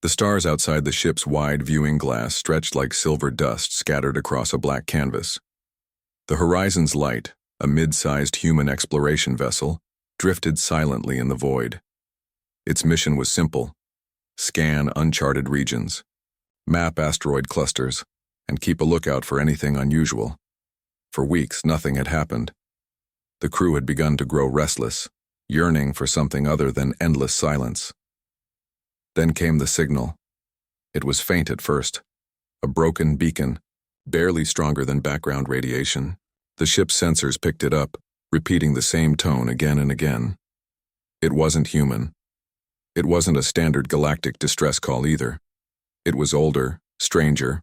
The stars outside the ship's wide viewing glass stretched like silver dust scattered across a black canvas. The Horizon's Light, a mid-sized human exploration vessel, drifted silently in the void. Its mission was simple: scan uncharted regions, map asteroid clusters, and keep a lookout for anything unusual. For weeks, nothing had happened. The crew had begun to grow restless, yearning for something other than endless silence. Then came the signal. It was faint at first, a broken beacon, barely stronger than background radiation. The ship's sensors picked it up, repeating the same tone again and again. It wasn't human. It wasn't a standard galactic distress call either. It was older, stranger,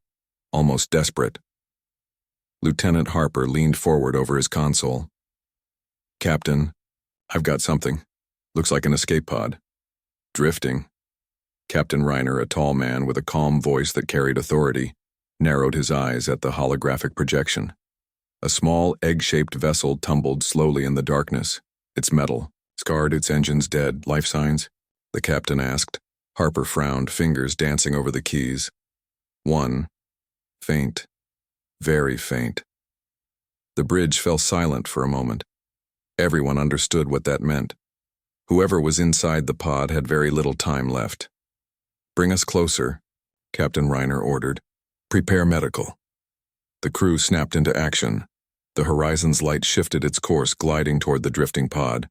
almost desperate. Lieutenant Harper leaned forward over his console. "Captain, I've got something. Looks like an escape pod. Drifting." Captain Reiner, a tall man with a calm voice that carried authority, narrowed his eyes at the holographic projection. A small, egg-shaped vessel tumbled slowly in the darkness, its metal scarred, its engines dead. "Life signs?" the captain asked. Harper frowned, fingers dancing over the keys. "One. Faint. Very faint." The bridge fell silent for a moment. Everyone understood what that meant. Whoever was inside the pod had very little time left. "Bring us closer," Captain Reiner ordered. "Prepare medical." The crew snapped into action. The Horizon's Light shifted its course, gliding toward the drifting pod.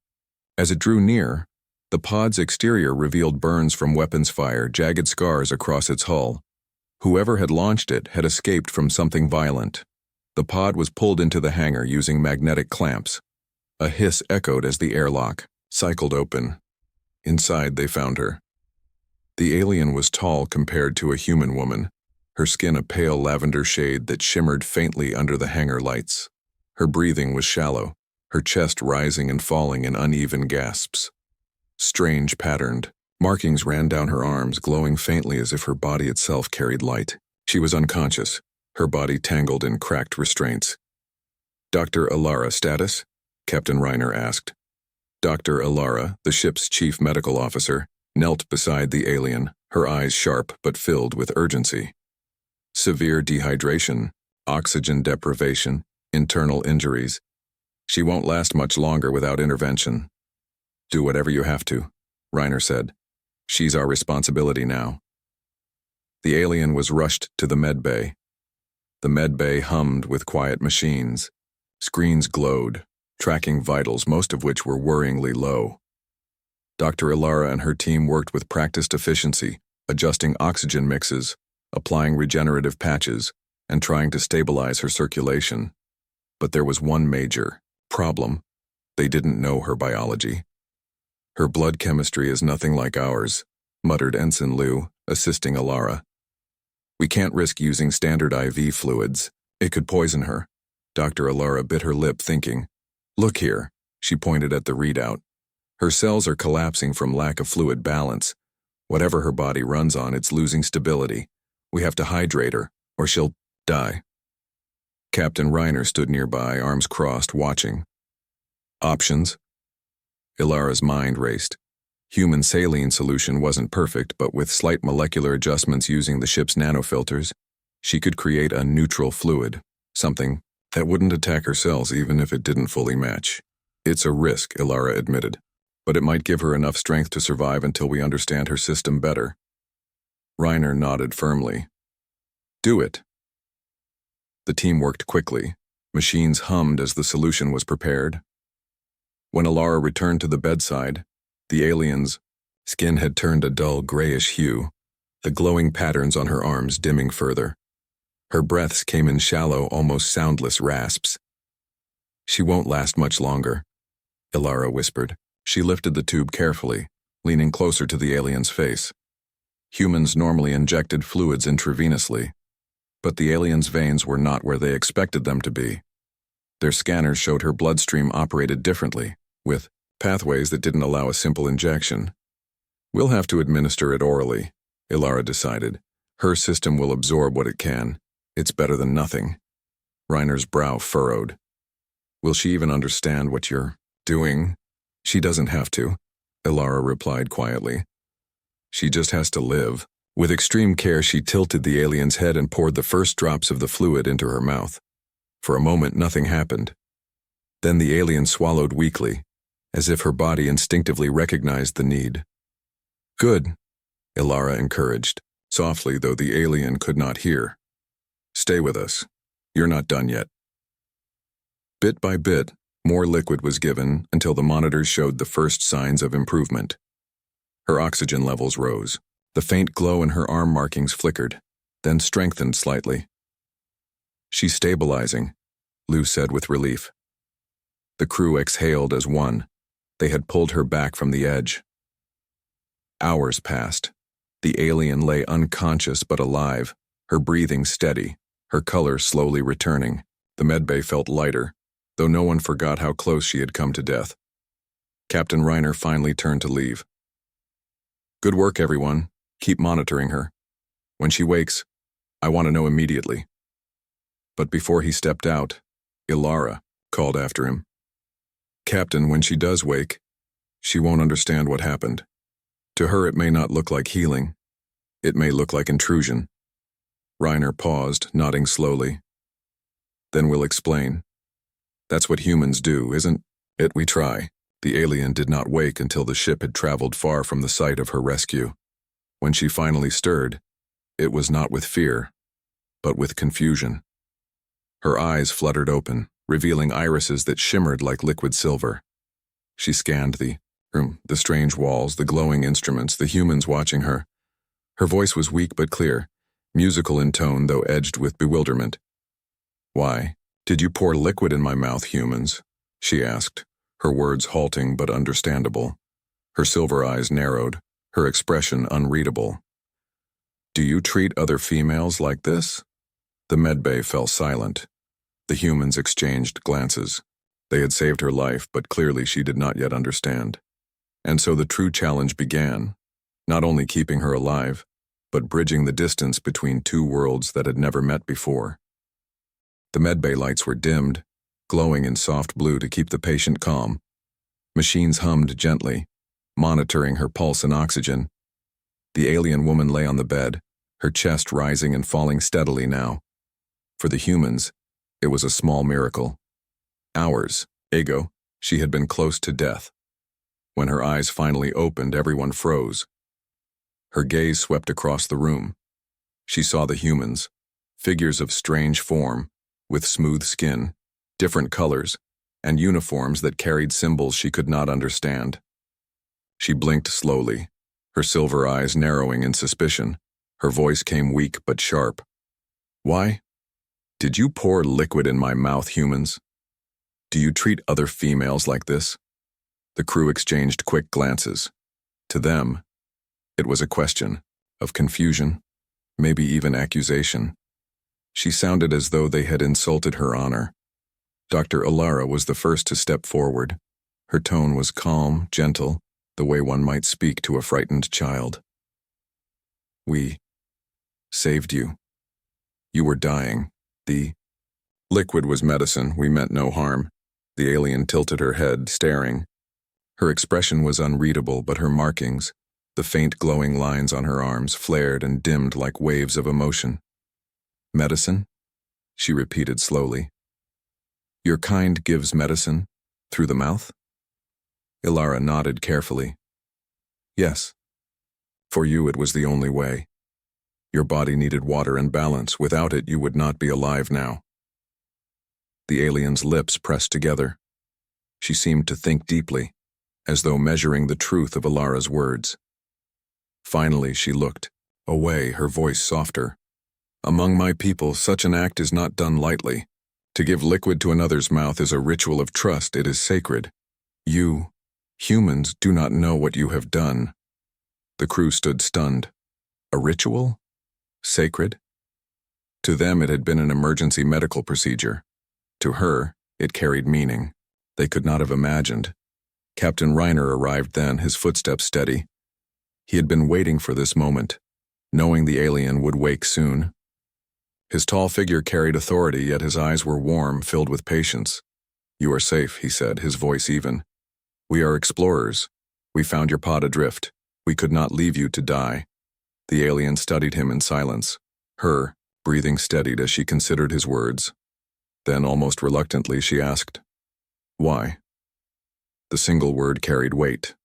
As it drew near, the pod's exterior revealed burns from weapons fire, jagged scars across its hull. Whoever had launched it had escaped from something violent. The pod was pulled into the hangar using magnetic clamps. A hiss echoed as the airlock cycled open. Inside, they found her. The alien was tall compared to a human woman, her skin a pale lavender shade that shimmered faintly under the hangar lights. Her breathing was shallow, her chest rising and falling in uneven gasps. Strange patterned markings ran down her arms, glowing faintly as if her body itself carried light. She was unconscious, her body tangled in cracked restraints. "Dr. Alara, status?" Captain Reiner asked. Dr. Alara, the ship's chief medical officer, knelt beside the alien, her eyes sharp but filled with urgency. "Severe dehydration, oxygen deprivation, internal injuries. She won't last much longer without intervention." "Do whatever you have to," Reiner said. "She's our responsibility now." The alien was rushed to the med bay. The med bay hummed with quiet machines. Screens glowed, tracking vitals, most of which were worryingly low. Dr. Alara and her team worked with practiced efficiency, adjusting oxygen mixes, applying regenerative patches, and trying to stabilize her circulation. But there was one major problem. They didn't know her biology. "Her blood chemistry is nothing like ours," muttered Ensign Liu, assisting Alara. "We can't risk using standard IV fluids. It could poison her." Dr. Alara bit her lip, thinking. "Look here," she pointed at the readout. "Her cells are collapsing from lack of fluid balance. Whatever her body runs on, it's losing stability. We have to hydrate her, or she'll die." Captain Reiner stood nearby, arms crossed, watching. "Options?" Ilara's mind raced. Human saline solution wasn't perfect, but with slight molecular adjustments using the ship's nanofilters, she could create a neutral fluid, something that wouldn't attack her cells even if it didn't fully match. "It's a risk," Ilara admitted, "but it might give her enough strength to survive until we understand her system better." Reiner nodded firmly. "Do it." The team worked quickly. Machines hummed as the solution was prepared. When Ilara returned to the bedside, the alien's skin had turned a dull grayish hue, the glowing patterns on her arms dimming further. Her breaths came in shallow, almost soundless rasps. "She won't last much longer," Ilara whispered. She lifted the tube carefully, leaning closer to the alien's face. Humans normally injected fluids intravenously, but the alien's veins were not where they expected them to be. Their scanners showed her bloodstream operated differently, with pathways that didn't allow a simple injection. "We'll have to administer it orally," Ilara decided. "Her system will absorb what it can. It's better than nothing." Reiner's brow furrowed. "Will she even understand what you're doing?" "She doesn't have to," Ilara replied quietly. "She just has to live, With extreme care, she tilted the alien's head and poured the first drops of the fluid into her mouth. For a moment, nothing happened. Then the alien swallowed weakly, as if her body instinctively recognized the need. "Good," Ilara encouraged, softly though the alien could not hear. "Stay with us. You're not done yet." Bit by bit, more liquid was given until the monitors showed the first signs of improvement. Her oxygen levels rose. The faint glow in her arm markings flickered, then strengthened slightly. "She's stabilizing," Lou said with relief. The crew exhaled as one. They had pulled her back from the edge. Hours passed. The alien lay unconscious but alive, her breathing steady, her color slowly returning. The medbay felt lighter, though no one forgot how close she had come to death. Captain Reiner finally turned to leave. "Good work, everyone. Keep monitoring her. When she wakes, I want to know immediately." But before he stepped out, Ilara called after him. "Captain, when she does wake, she won't understand what happened. To her, it may not look like healing. It may look like intrusion." Reiner paused, nodding slowly. "Then we'll explain. That's what humans do, isn't it? We try." The alien did not wake until the ship had traveled far from the site of her rescue. When she finally stirred, it was not with fear, but with confusion. Her eyes fluttered open, revealing irises that shimmered like liquid silver. She scanned the room, the strange walls, the glowing instruments, the humans watching her. Her voice was weak but clear, musical in tone though edged with bewilderment. "Why did you pour liquid in my mouth, humans?" she asked, her words halting but understandable. Her silver eyes narrowed, her expression unreadable. "Do you treat other females like this?" The medbay fell silent. The humans exchanged glances. They had saved her life, but clearly she did not yet understand. And so the true challenge began, not only keeping her alive, but bridging the distance between two worlds that had never met before. The medbay lights were dimmed, glowing in soft blue to keep the patient calm. Machines hummed gently, monitoring her pulse and oxygen. The alien woman lay on the bed, her chest rising and falling steadily now. For the humans, it was a small miracle. Hours ago, she had been close to death. When her eyes finally opened, everyone froze. Her gaze swept across the room. She saw the humans, figures of strange form, with smooth skin, different colors, and uniforms that carried symbols she could not understand. She blinked slowly, her silver eyes narrowing in suspicion. Her voice came weak but sharp. "Why did you pour liquid in my mouth, humans? Do you treat other females like this?" The crew exchanged quick glances. To them, it was a question of confusion, maybe even accusation. She sounded as though they had insulted her honor. Dr. Ilara was the first to step forward. Her tone was calm, gentle, the way one might speak to a frightened child. "We saved you. You were dying. The liquid was medicine. We meant no harm." The alien tilted her head, staring. Her expression was unreadable, but her markings, the faint glowing lines on her arms, flared and dimmed like waves of emotion. "Medicine?" she repeated slowly. "Your kind gives medicine through the mouth?" Ilara nodded carefully. "Yes. For you, it was the only way. Your body needed water and balance. Without it, you would not be alive now." The alien's lips pressed together. She seemed to think deeply, as though measuring the truth of Ilara's words. Finally, she looked away, her voice softer. "Among my people, such an act is not done lightly. To give liquid to another's mouth is a ritual of trust. It is sacred. You, humans, do not know what you have done." The crew stood stunned. A ritual? Sacred? To them, it had been an emergency medical procedure. To her, it carried meaning. They could not have imagined. Captain Reiner arrived then, his footsteps steady. He had been waiting for this moment, knowing the alien would wake soon. His tall figure carried authority, yet his eyes were warm, filled with patience. "You are safe," he said, his voice even. "We are explorers. We found your pod adrift. We could not leave you to die." The alien studied him in silence, her breathing steadied as she considered his words. Then, almost reluctantly, she asked, "Why?" The single word carried weight.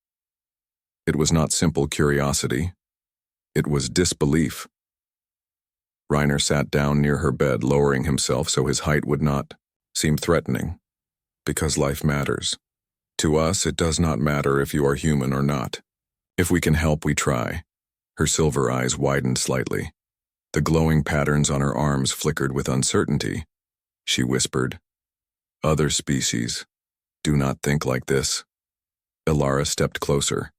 It was not simple curiosity. It was disbelief. Reiner sat down near her bed, lowering himself so his height would not seem threatening. Because life matters. To us, it does not matter if you are human or not. If we can help, we try. Her silver eyes widened slightly. The glowing patterns on her arms flickered with uncertainty. She whispered, "Other species do not think like this." Ilara stepped closer.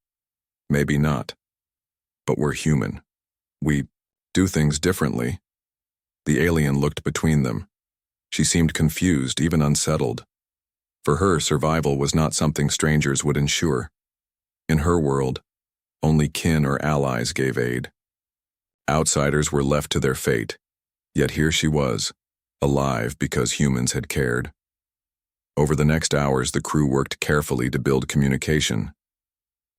"Maybe not. But we're human. We do things differently." The alien looked between them. She seemed confused, even unsettled. For her, survival was not something strangers would ensure. In her world, only kin or allies gave aid. Outsiders were left to their fate, yet here she was, alive because humans had cared. Over the next hours, the crew worked carefully to build communication.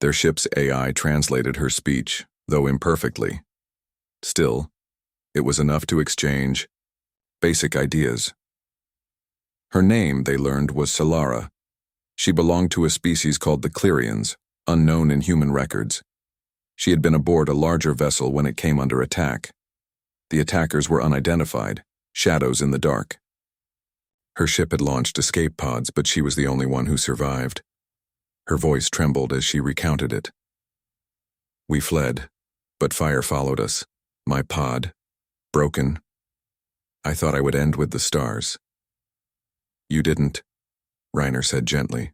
Their ship's AI translated her speech, though imperfectly. Still, it was enough to exchange basic ideas. Her name, they learned, was Solara. She belonged to a species called the Clerians, unknown in human records. She had been aboard a larger vessel when it came under attack. The attackers were unidentified, shadows in the dark. Her ship had launched escape pods, but she was the only one who survived. Her voice trembled as she recounted it. "We fled, but fire followed us. My pod, broken. I thought I would end with the stars." "You didn't," Reiner said gently.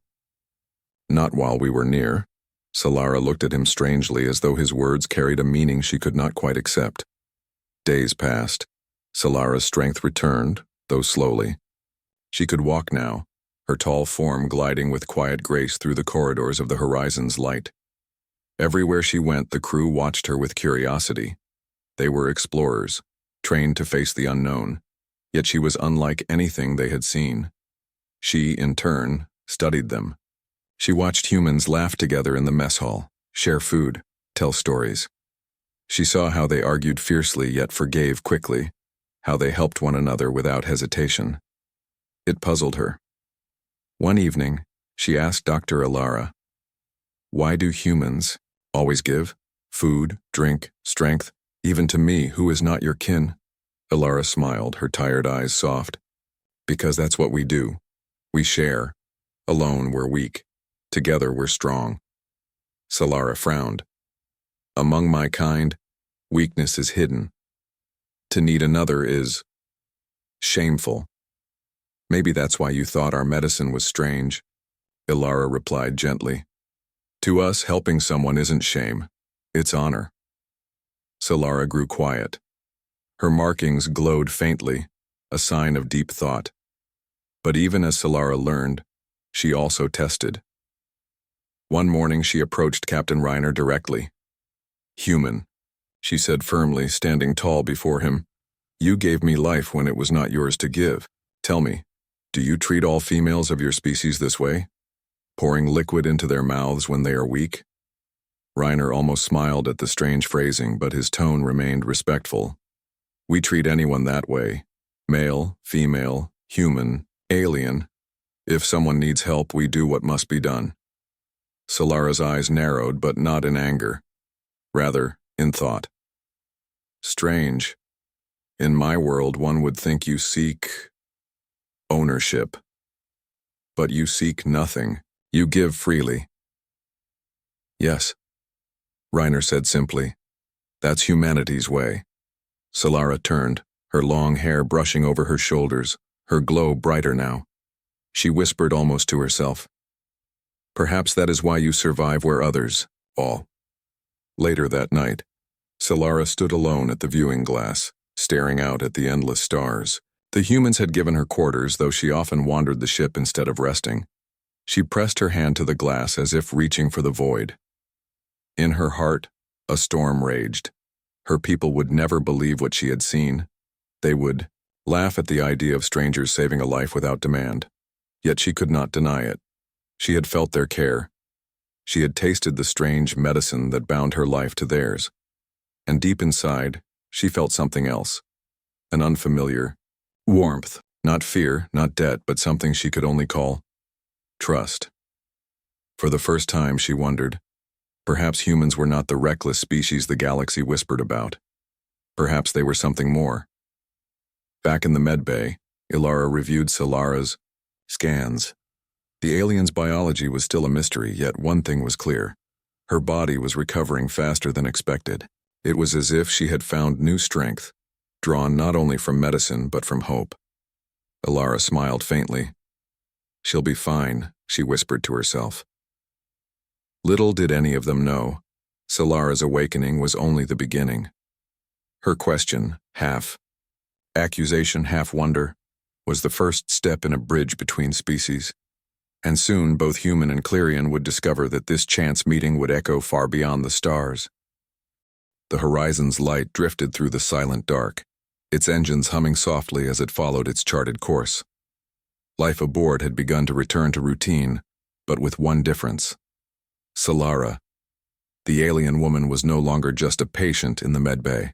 "Not while we were near." Solara looked at him strangely, as though his words carried a meaning she could not quite accept. Days passed. Solara's strength returned, though slowly. She could walk now, her tall form gliding with quiet grace through the corridors of the horizon's light. Everywhere she went, the crew watched her with curiosity. They were explorers, trained to face the unknown, yet she was unlike anything they had seen. She, in turn, studied them. She watched humans laugh together in the mess hall, share food, tell stories. She saw how they argued fiercely yet forgave quickly, how they helped one another without hesitation. It puzzled her. One evening, she asked Dr. Ilara, "Why do humans always give? Food, drink, strength, even to me, who is not your kin?" Ilara smiled, her tired eyes soft. "Because that's what we do. We share. Alone, we're weak. Together, we're strong." Solara frowned. "Among my kind, weakness is hidden. To need another is shameful. Maybe that's why you thought our medicine was strange," Ilara replied gently. "To us, helping someone isn't shame. It's honor." Solara grew quiet. Her markings glowed faintly, a sign of deep thought. But even as Solara learned, she also tested. One morning she approached Captain Reiner directly. "Human," she said firmly, standing tall before him. "You gave me life when it was not yours to give. Tell me, do you treat all females of your species this way? Pouring liquid into their mouths when they are weak?" Reiner almost smiled at the strange phrasing, but his tone remained respectful. "We treat anyone that way. Male, female, human, alien. If someone needs help, we do what must be done." Solara's eyes narrowed, but not in anger. Rather, in thought. "Strange. In my world, one would think you seek ownership. But you seek nothing. You give freely." "Yes," Reiner said simply. "That's humanity's way." Solara turned, her long hair brushing over her shoulders, her glow brighter now. She whispered almost to herself, "Perhaps that is why you survive where others fall." Later that night, Solara stood alone at the viewing glass, staring out at the endless stars. The humans had given her quarters, though she often wandered the ship instead of resting. She pressed her hand to the glass as if reaching for the void. In her heart, a storm raged. Her people would never believe what she had seen. They would laugh at the idea of strangers saving a life without demand. Yet she could not deny it. She had felt their care. She had tasted the strange medicine that bound her life to theirs. And deep inside, she felt something else. An unfamiliar warmth, not fear, not debt, but something she could only call trust. For the first time, she wondered, perhaps humans were not the reckless species the galaxy whispered about. Perhaps they were something more. Back in the medbay, Ilara reviewed Solara's scans. The alien's biology was still a mystery, yet one thing was clear. Her body was recovering faster than expected. It was as if she had found new strength, drawn not only from medicine but from hope. Ilara smiled faintly. She'll be fine, she whispered to herself. Little did any of them know, Solara's awakening was only the beginning. Her question, half accusation, half wonder, was the first step in a bridge between species. And soon both human and Clerian would discover that this chance meeting would echo far beyond the stars. The horizon's light drifted through the silent dark, its engines humming softly as it followed its charted course. Life aboard had begun to return to routine, but with one difference. Solara, the alien woman, was no longer just a patient in the medbay.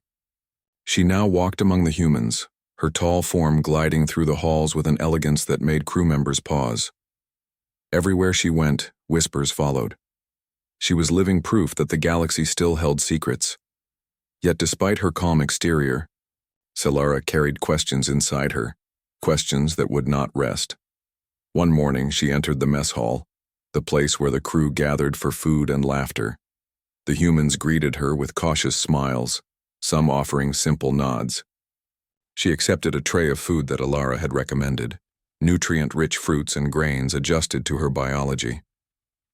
She now walked among the humans, her tall form gliding through the halls with an elegance that made crew members pause. Everywhere she went, whispers followed. She was living proof that the galaxy still held secrets. Yet despite her calm exterior, Solara carried questions inside her, questions that would not rest. One morning she entered the mess hall, the place where the crew gathered for food and laughter. The humans greeted her with cautious smiles, some offering simple nods. She accepted a tray of food that Ilara had recommended, nutrient-rich fruits and grains adjusted to her biology.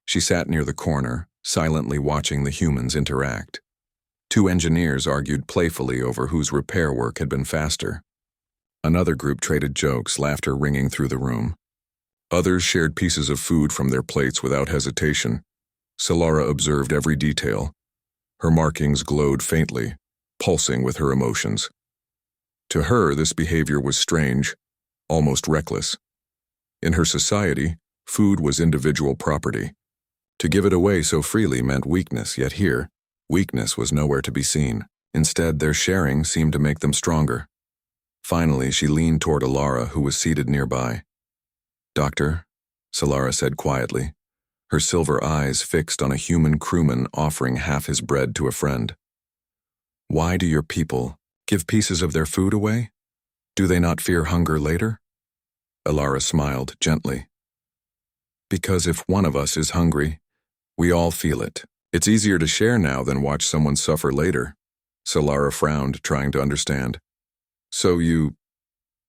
She sat near the corner, silently watching the humans interact. Two engineers argued playfully over whose repair work had been faster. Another group traded jokes, laughter ringing through the room. Others shared pieces of food from their plates without hesitation. Solara observed every detail. Her markings glowed faintly, pulsing with her emotions. To her, this behavior was strange, almost reckless. In her society, food was individual property. To give it away so freely meant weakness, yet here, weakness was nowhere to be seen. Instead, their sharing seemed to make them stronger. Finally, she leaned toward Ilara, who was seated nearby. "Doctor," Solara said quietly, her silver eyes fixed on a human crewman offering half his bread to a friend. "Why do your people give pieces of their food away? Do they not fear hunger later?" Ilara smiled gently. "Because if one of us is hungry, we all feel it. It's easier to share now than watch someone suffer later." Solara frowned, trying to understand. "So you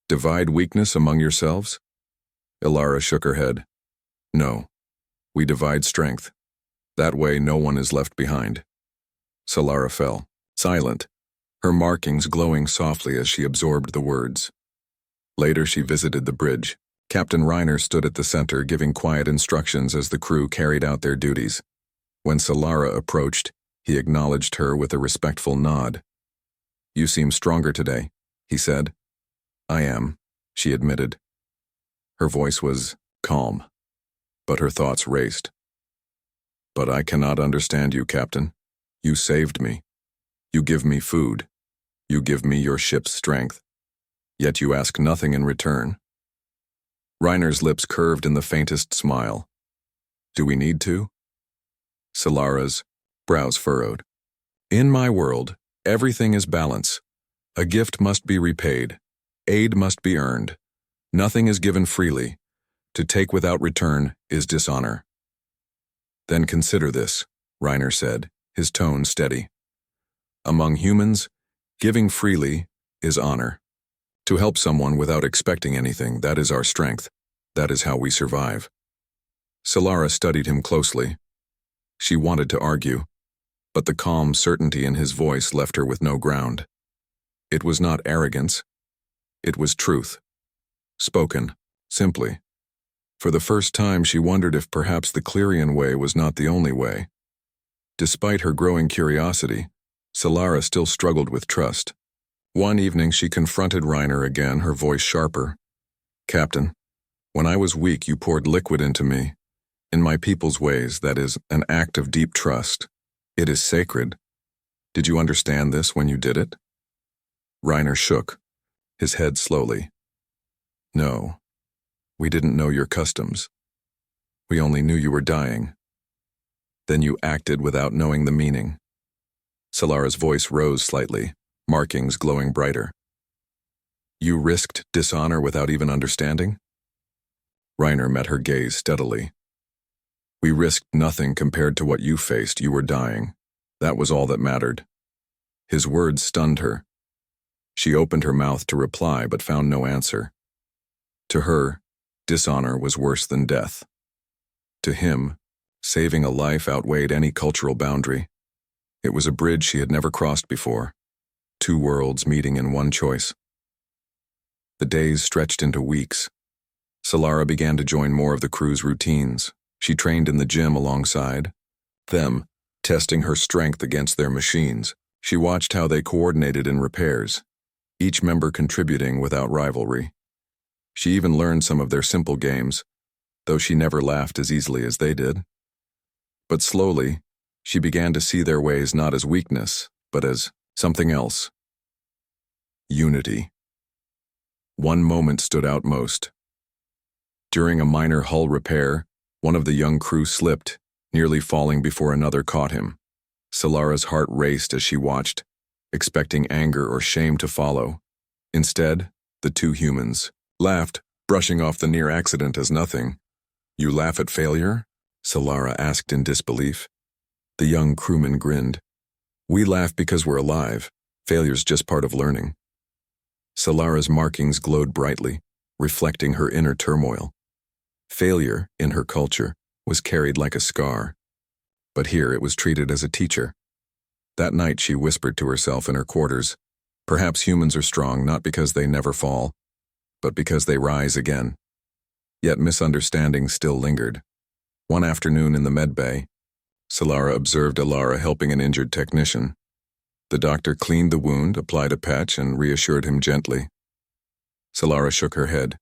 divide weakness among yourselves?" Ilara shook her head. "No, we divide strength. That way no one is left behind." Solara fell, silent, her markings glowing softly as she absorbed the words. Later she visited the bridge. Captain Reiner stood at the center giving quiet instructions as the crew carried out their duties. When Solara approached, he acknowledged her with a respectful nod. "You seem stronger today," he said. "I am," she admitted. Her voice was calm, but her thoughts raced. "But I cannot understand you, Captain. You saved me. You give me food. You give me your ship's strength. Yet you ask nothing in return." Reiner's lips curved in the faintest smile. "Do we need to?" Solara's brows furrowed. "In my world, everything is balance. A gift must be repaid. Aid must be earned. Nothing is given freely. To take without return is dishonor." "Then consider this," Reiner said, his tone steady. "Among humans, giving freely is honor. To help someone without expecting anything, that is our strength. That is how we survive." Solara studied him closely. She wanted to argue, but the calm certainty in his voice left her with no ground. It was not arrogance. It was truth. Spoken, simply. For the first time, she wondered if perhaps the Clerian way was not the only way. Despite her growing curiosity, Solara still struggled with trust. One evening she confronted Reiner again, her voice sharper. "Captain, when I was weak you poured liquid into me. In my people's ways, that is an act of deep trust. It is sacred. Did you understand this when you did it? Reiner shook, his head slowly. No, we didn't know your customs. We only knew you were dying. Then you acted without knowing the meaning. Solara's voice rose slightly, markings glowing brighter. You risked dishonor without even understanding? Reiner met her gaze steadily. We risked nothing compared to what you faced. You were dying. That was all that mattered. His words stunned her. She opened her mouth to reply but found no answer. To her, dishonor was worse than death. To him, saving a life outweighed any cultural boundary. It was a bridge she had never crossed before. Two worlds meeting in one choice. The days stretched into weeks. Solara began to join more of the crew's routines. She trained in the gym alongside them, testing her strength against their machines. She watched how they coordinated in repairs, each member contributing without rivalry. She even learned some of their simple games, though she never laughed as easily as they did. But slowly, she began to see their ways not as weakness, but as something else. Unity. One moment stood out most. During a minor hull repair, one of the young crew slipped, nearly falling before another caught him. Solara's heart raced as she watched, expecting anger or shame to follow. Instead, the two humans laughed, brushing off the near accident as nothing. You laugh at failure? Solara asked in disbelief. The young crewman grinned. We laugh because we're alive. Failure's just part of learning. Solara's markings glowed brightly, reflecting her inner turmoil. Failure, in her culture, was carried like a scar. But here it was treated as a teacher. That night she whispered to herself in her quarters, perhaps humans are strong not because they never fall, but because they rise again. Yet misunderstanding still lingered. One afternoon in the med bay, Solara observed Alara helping an injured technician. The doctor cleaned the wound, applied a patch, and reassured him gently. Solara shook her head.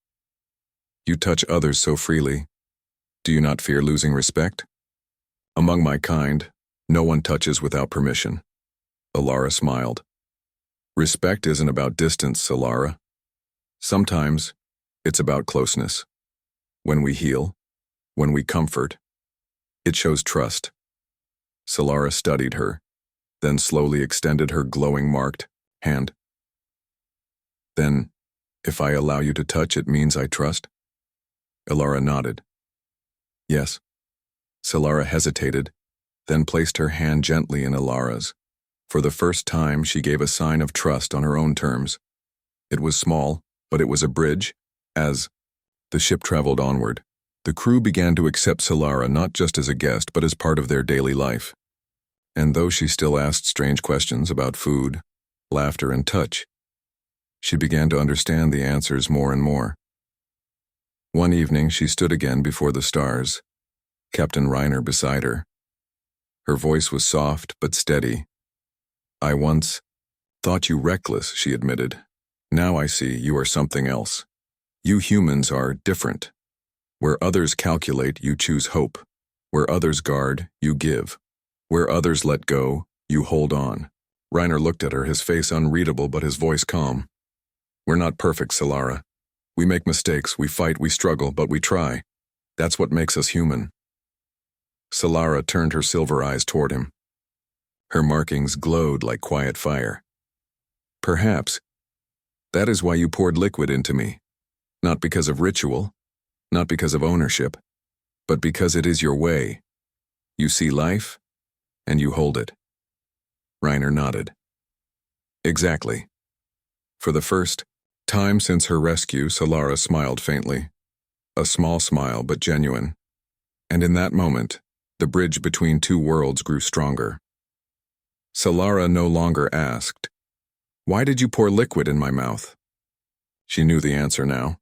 You touch others so freely. Do you not fear losing respect? Among my kind, no one touches without permission. Alara smiled. Respect isn't about distance, Solara. Sometimes, it's about closeness. When we heal, when we comfort, it shows trust. Solara studied her, then slowly extended her glowing marked hand. Then, if I allow you to touch, it means I trust? Alara nodded. Yes. Solara hesitated, then placed her hand gently in Alara's. For the first time, she gave a sign of trust on her own terms. It was small, but it was a bridge. As the ship traveled onward, the crew began to accept Solara not just as a guest, but as part of their daily life. And though she still asked strange questions about food, laughter, and touch, she began to understand the answers more and more. One evening, she stood again before the stars, Captain Reiner beside her. Her voice was soft but steady. I once thought you reckless, she admitted. Now I see you are something else. You humans are different. Where others calculate, you choose hope. Where others guard, you give. Where others let go, you hold on. Reiner looked at her, his face unreadable but his voice calm. We're not perfect, Solara. We make mistakes, we fight, we struggle, but we try. That's what makes us human. Solara turned her silver eyes toward him. Her markings glowed like quiet fire. Perhaps that is why you poured liquid into me. Not because of ritual, not because of ownership, but because it is your way. You see life, and you hold it. Reiner nodded. Exactly. For the first time since her rescue, Solara smiled faintly. A small smile, but genuine. And in that moment, the bridge between two worlds grew stronger. Solara no longer asked, "Why did you pour liquid in my mouth?" She knew the answer now.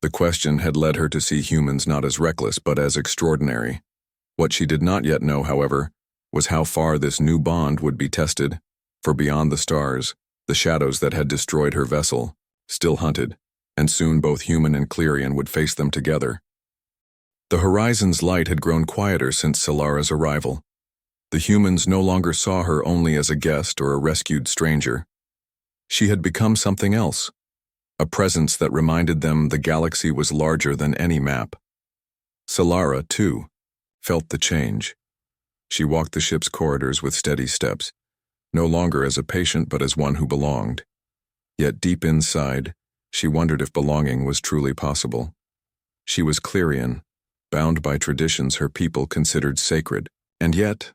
The question had led her to see humans not as reckless but as extraordinary. What she did not yet know, however, was how far this new bond would be tested, for beyond the stars, the shadows that had destroyed her vessel still hunted, and soon both human and Clerian would face them together. The horizon's light had grown quieter since Solara's arrival. The humans no longer saw her only as a guest or a rescued stranger. She had become something else, a presence that reminded them the galaxy was larger than any map. Solara, too, felt the change. She walked the ship's corridors with steady steps, no longer as a patient but as one who belonged. Yet deep inside, she wondered if belonging was truly possible. She was Clerian, bound by traditions her people considered sacred, and yet,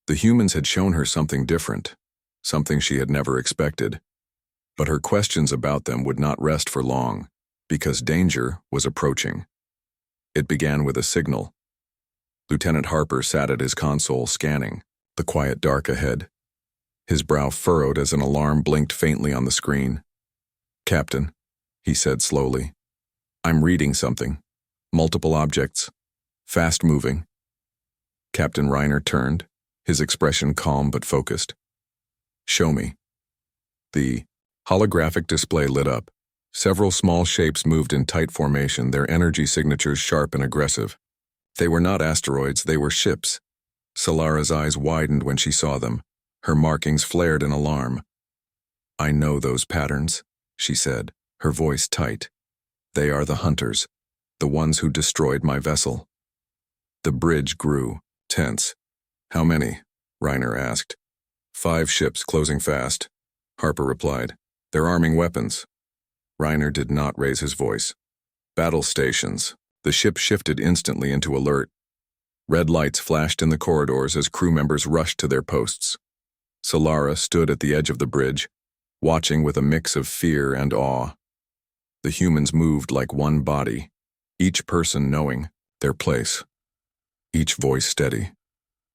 the humans had shown her something different, something she had never expected. But her questions about them would not rest for long, because danger was approaching. It began with a signal. Lieutenant Harper sat at his console scanning the quiet dark ahead. His brow furrowed as an alarm blinked faintly on the screen. "Captain," he said slowly, "I'm reading something. Multiple objects. Fast-moving." Captain Reiner turned, his expression calm but focused. "Show me." The holographic display lit up. Several small shapes moved in tight formation, their energy signatures sharp and aggressive. They were not asteroids, they were ships. Solara's eyes widened when she saw them. Her markings flared in alarm. "I know those patterns," she said, her voice tight. "They are the hunters, the ones who destroyed my vessel." The bridge grew, tense. "How many?" Reiner asked. "5 ships closing fast," Harper replied. "They're arming weapons." Reiner did not raise his voice. "Battle stations." The ship shifted instantly into alert. Red lights flashed in the corridors as crew members rushed to their posts. Solara stood at the edge of the bridge, watching with a mix of fear and awe. The humans moved like one body, each person knowing their place, each voice steady.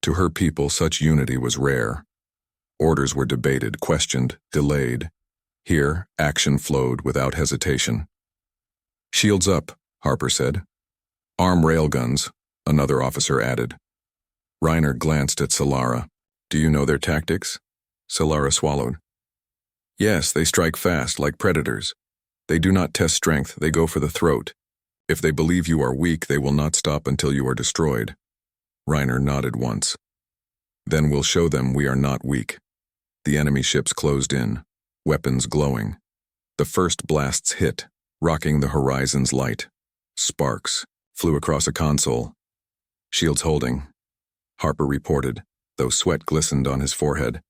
To her people, such unity was rare. Orders were debated, questioned, delayed. Here, action flowed without hesitation. "Shields up," Harper said. "Arm railguns," another officer added. Reiner glanced at Solara. "Do you know their tactics?" Solara swallowed. "Yes, they strike fast, like predators. They do not test strength, they go for the throat. If they believe you are weak, they will not stop until you are destroyed." Reiner nodded once. "Then we'll show them we are not weak." The enemy ships closed in, weapons glowing. The first blasts hit, rocking the horizon's light. Sparks flew across a console. "Shields holding," Harper reported, though sweat glistened on his forehead.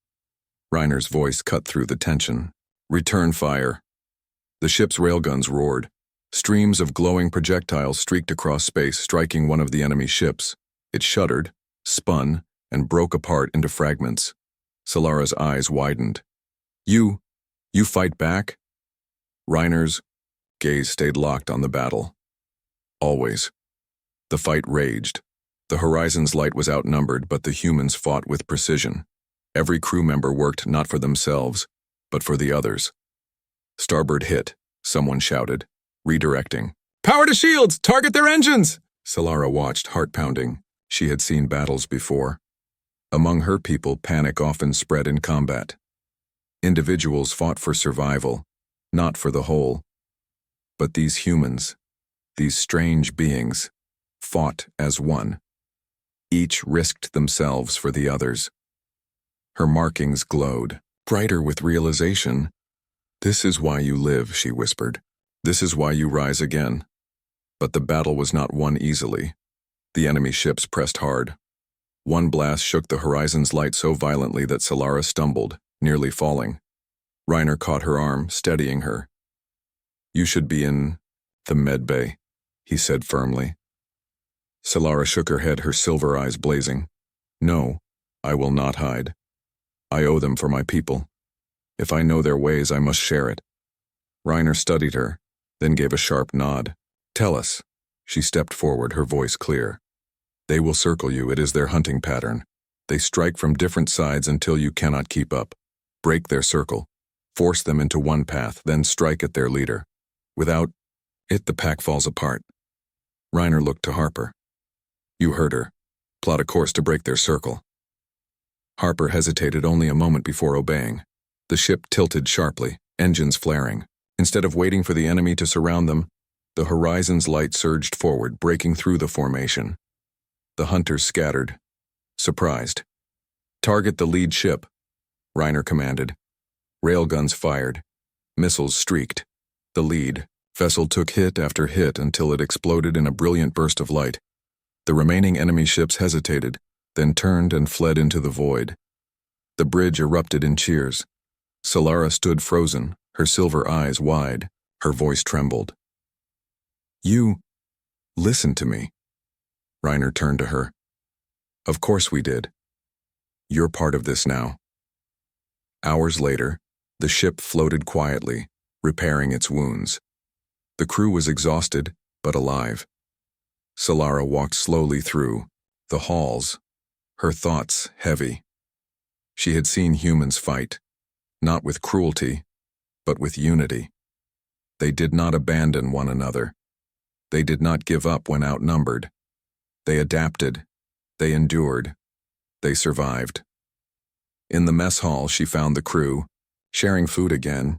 Reiner's voice cut through the tension. "Return fire." The ship's railguns roared. Streams of glowing projectiles streaked across space, striking one of the enemy ships. It shuddered, spun, and broke apart into fragments. Solara's eyes widened. You fight back?" Reiner's gaze stayed locked on the battle. Always. The fight raged. The horizon's light was outnumbered, but the humans fought with precision. Every crew member worked not for themselves, but for the others. "Starboard hit," someone shouted, redirecting. "Power to shields! Target their engines!" Solara watched, heart pounding. She had seen battles before. Among her people, panic often spread in combat. Individuals fought for survival, not for the whole. But these humans, these strange beings, fought as one. Each risked themselves for the others. Her markings glowed, brighter with realization. "This is why you live," she whispered. "This is why you rise again." But the battle was not won easily. The enemy ships pressed hard. One blast shook the horizon's light so violently that Solara stumbled, nearly falling. Reiner caught her arm, steadying her. "You should be in the med bay," he said firmly. Solara shook her head, her silver eyes blazing. "No, I will not hide. I owe them for my people. If I know their ways, I must share it." Reiner studied her, then gave a sharp nod. "Tell us." She stepped forward, her voice clear. "They will circle you, it is their hunting pattern. They strike from different sides until you cannot keep up. Break their circle. Force them into one path, then strike at their leader. Without it, the pack falls apart." Reiner looked to Harper. "You heard her. Plot a course to break their circle." Harper hesitated only a moment before obeying. The ship tilted sharply, engines flaring. Instead of waiting for the enemy to surround them, the horizon's light surged forward, breaking through the formation. The hunters scattered, surprised. Target the lead ship, Reiner commanded. Railguns fired. Missiles streaked. The lead vessel took hit after hit until it exploded in a brilliant burst of light. The remaining enemy ships hesitated, then turned and fled into the void. The bridge erupted in cheers. Solara stood frozen, her silver eyes wide, her voice trembled. "You listened to me." Reiner turned to her. "Of course we did. You're part of this now." Hours later, the ship floated quietly, repairing its wounds. The crew was exhausted, but alive. Solara walked slowly through the halls, her thoughts heavy. She had seen humans fight, not with cruelty, but with unity. They did not abandon one another. They did not give up when outnumbered. They adapted. They endured. They survived. In the mess hall, she found the crew, sharing food again,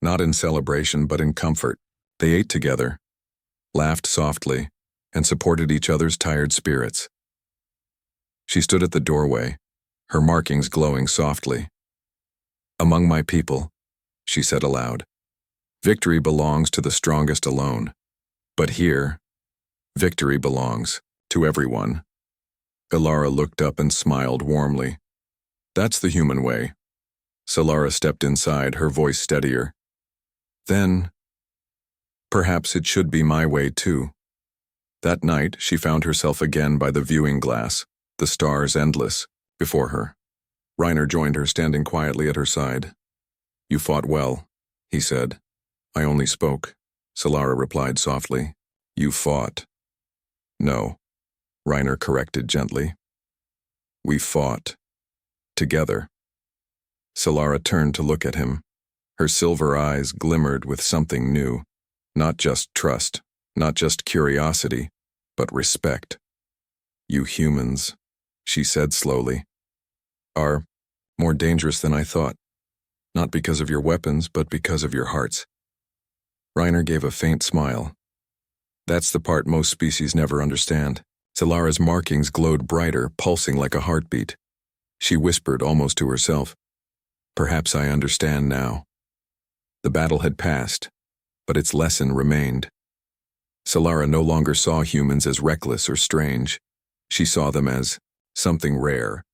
not in celebration but in comfort. They ate together, laughed softly, and supported each other's tired spirits. She stood at the doorway, her markings glowing softly. "Among my people," she said aloud, "victory belongs to the strongest alone. But here, victory belongs to everyone." Ilara looked up and smiled warmly. "That's the human way." Solara stepped inside, her voice steadier. "Then, perhaps it should be my way too." That night, she found herself again by the viewing glass, the stars endless, before her. Reiner joined her, standing quietly at her side. "You fought well," he said. "I only spoke," Solara replied softly. "You fought." "No," Reiner corrected gently. "We fought. Together." Solara turned to look at him. Her silver eyes glimmered with something new. Not just trust, not just curiosity, but respect. "You humans," she said slowly, "are more dangerous than I thought. Not because of your weapons, but because of your hearts." Reiner gave a faint smile. "That's the part most species never understand." Solara's markings glowed brighter, pulsing like a heartbeat. She whispered almost to herself, "Perhaps I understand now." The battle had passed, but its lesson remained. Solara no longer saw humans as reckless or strange. She saw them as something rare,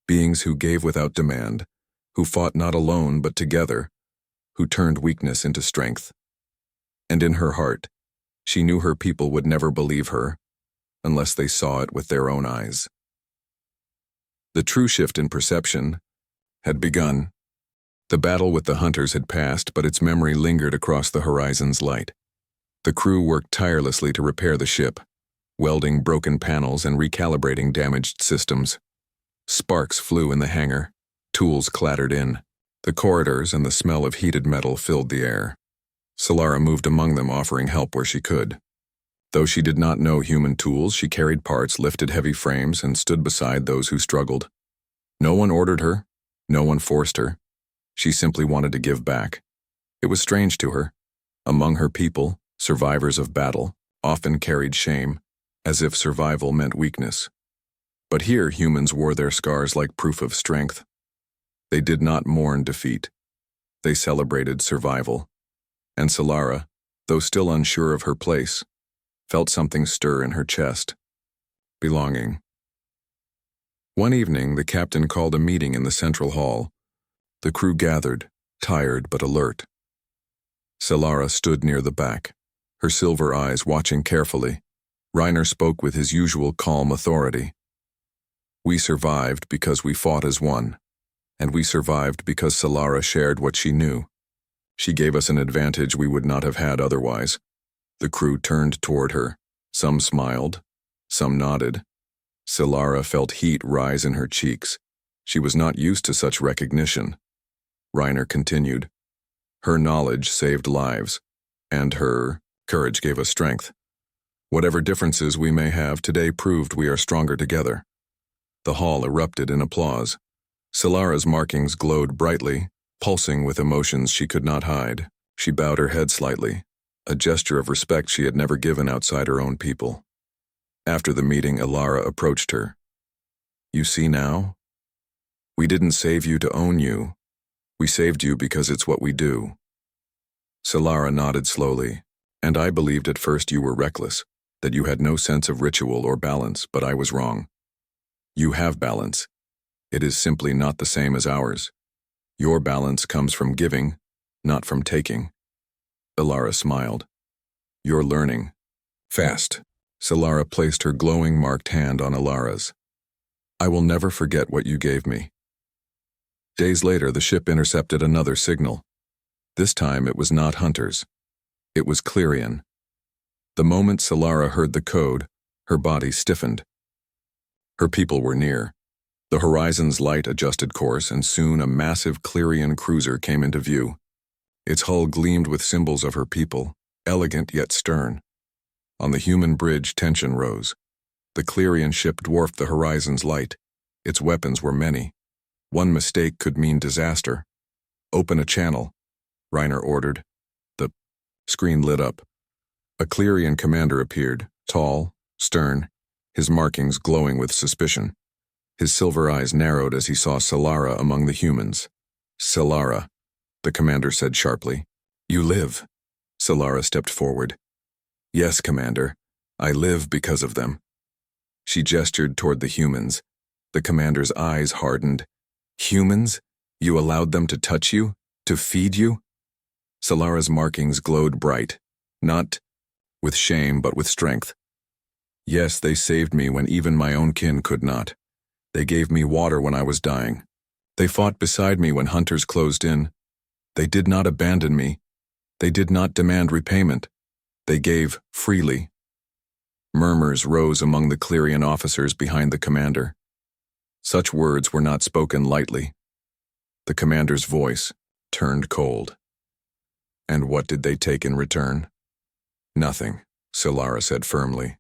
beings who gave without demand, who fought not alone but together, who turned weakness into strength. And in her heart, she knew her people would never believe her unless they saw it with their own eyes. The true shift in perception had begun. The battle with the hunters had passed, but its memory lingered across the horizon's light. The crew worked tirelessly to repair the ship, welding broken panels and recalibrating damaged systems. Sparks flew in the hangar, tools clattered in. The corridors and the smell of heated metal filled the air. Solara moved among them, offering help where she could. Though she did not know human tools, she carried parts, lifted heavy frames, and stood beside those who struggled. No one ordered her, no one forced her. She simply wanted to give back. It was strange to her. Among her people, survivors of battle often carried shame, as if survival meant weakness. But here humans wore their scars like proof of strength. They did not mourn defeat. They celebrated survival. And Solara, though still unsure of her place, felt something stir in her chest. Belonging. One evening, the captain called a meeting in the central hall. The crew gathered, tired but alert. Solara stood near the back, her silver eyes watching carefully. Reiner spoke with his usual calm authority. "We survived because we fought as one, and we survived because Solara shared what she knew. She gave us an advantage we would not have had otherwise." The crew turned toward her. Some smiled, some nodded. Solara felt heat rise in her cheeks. She was not used to such recognition. Reiner continued, "Her knowledge saved lives, and her courage gave us strength. Whatever differences we may have, today proved we are stronger together." The hall erupted in applause. Solara's markings glowed brightly, pulsing with emotions she could not hide. She bowed her head slightly, a gesture of respect she had never given outside her own people. After the meeting, Ilara approached her. "You see now? We didn't save you to own you. We saved you because it's what we do. Solara nodded slowly, and I believed at first you were reckless, that you had no sense of ritual or balance, but I was wrong. You have balance. It is simply not the same as ours. Your balance comes from giving, not from taking. Solara smiled. You're learning. Fast. Solara placed her glowing marked hand on Alara's. I will never forget what you gave me. Days later, the ship intercepted another signal. This time it was not hunters. It was Clerion. The moment Solara heard the code, her body stiffened. Her people were near. The horizon's light adjusted course, and soon a massive Clerion cruiser came into view. Its hull gleamed with symbols of her people, elegant yet stern. On the human bridge, tension rose. The Clerion ship dwarfed the horizon's light. Its weapons were many. One mistake could mean disaster. Open a channel, Reiner ordered. The screen lit up. A Clerion commander appeared, tall, stern, his markings glowing with suspicion. His silver eyes narrowed as he saw Solara among the humans. Solara, the commander said sharply. You live. Solara stepped forward. Yes, Commander. I live because of them. She gestured toward the humans. The commander's eyes hardened. Humans? You allowed them to touch you? To feed you? Solara's markings glowed bright, not with shame but with strength. Yes, they saved me when even my own kin could not. They gave me water when I was dying. They fought beside me when hunters closed in. They did not abandon me. They did not demand repayment. They gave freely. Murmurs rose among the Clerion officers behind the commander. Such words were not spoken lightly. The commander's voice turned cold. And what did they take in return? Nothing, Solara said firmly.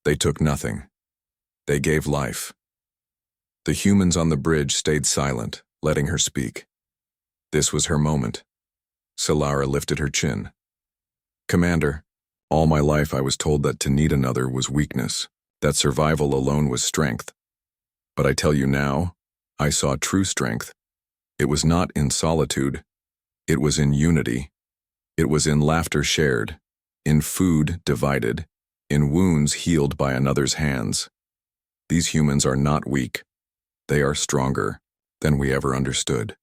They took nothing. They gave life. The humans on the bridge stayed silent, letting her speak. This was her moment. Solara lifted her chin. Commander, all my life I was told that to need another was weakness, that survival alone was strength. But I tell you now, I saw true strength. It was not in solitude. It was in unity. It was in laughter shared, in food divided, in wounds healed by another's hands. These humans are not weak. They are stronger than we ever understood,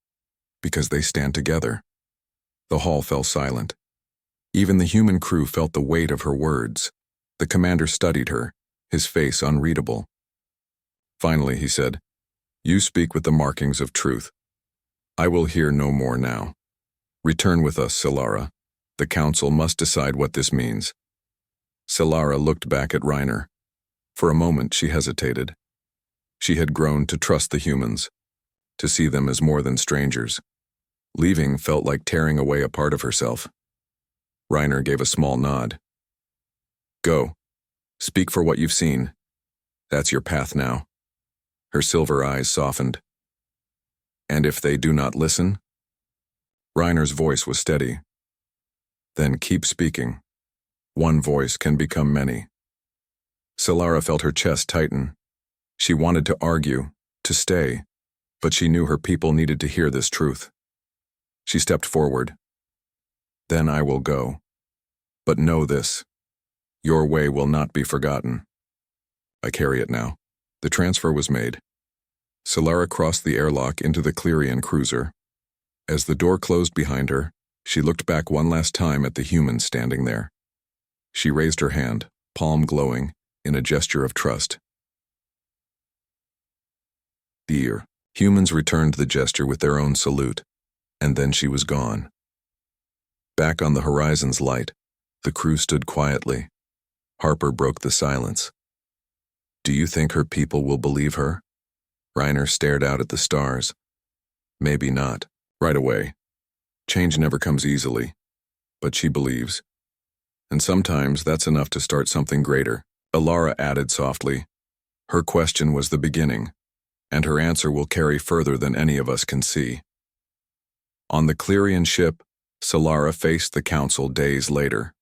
because they stand together. The hall fell silent. Even the human crew felt the weight of her words. The commander studied her, his face unreadable. Finally, he said, You speak with the markings of truth. I will hear no more now. Return with us, Solara. The council must decide what this means. Solara looked back at Reiner. For a moment, she hesitated. She had grown to trust the humans, to see them as more than strangers. Leaving felt like tearing away a part of herself. Reiner gave a small nod. Go. Speak for what you've seen. That's your path now. Her silver eyes softened. And if they do not listen? Reiner's voice was steady. Then keep speaking. One voice can become many. Solara felt her chest tighten. She wanted to argue, to stay, but she knew her people needed to hear this truth. She stepped forward. Then I will go. But know this. Your way will not be forgotten. I carry it now. The transfer was made. Solara crossed the airlock into the Clerion cruiser. As the door closed behind her, she looked back one last time at the humans standing there. She raised her hand, palm glowing, in a gesture of trust. Dear. Humans returned the gesture with their own salute, and then she was gone. Back on the horizon's light, the crew stood quietly. Harper broke the silence. Do you think her people will believe her? Reiner stared out at the stars. Maybe not, right away. Change never comes easily, but she believes. And sometimes that's enough to start something greater. Alara added softly. Her question was the beginning, and her answer will carry further than any of us can see. On the Clerion ship, Solara faced the council days later.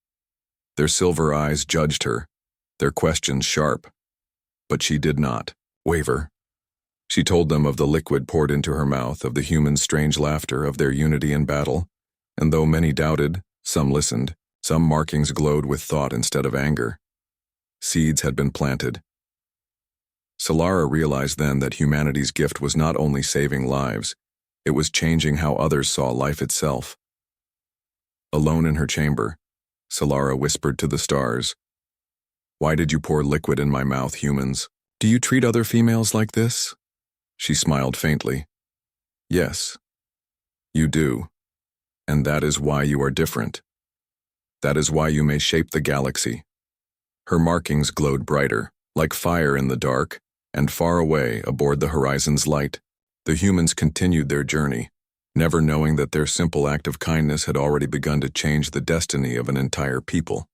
Their silver eyes judged her, their questions sharp. But she did not waver. She told them of the liquid poured into her mouth, of the humans' strange laughter, of their unity in battle, and though many doubted, some listened, some markings glowed with thought instead of anger. Seeds had been planted. Solara realized then that humanity's gift was not only saving lives, it was changing how others saw life itself. Alone in her chamber, Solara whispered to the stars, "Why did you pour liquid in my mouth, humans? Do you treat other females like this?" She smiled faintly. "Yes, you do. And that is why you are different. That is why you may shape the galaxy." Her markings glowed brighter, like fire in the dark, and far away, aboard the horizon's light, the humans continued their journey, never knowing that their simple act of kindness had already begun to change the destiny of an entire people.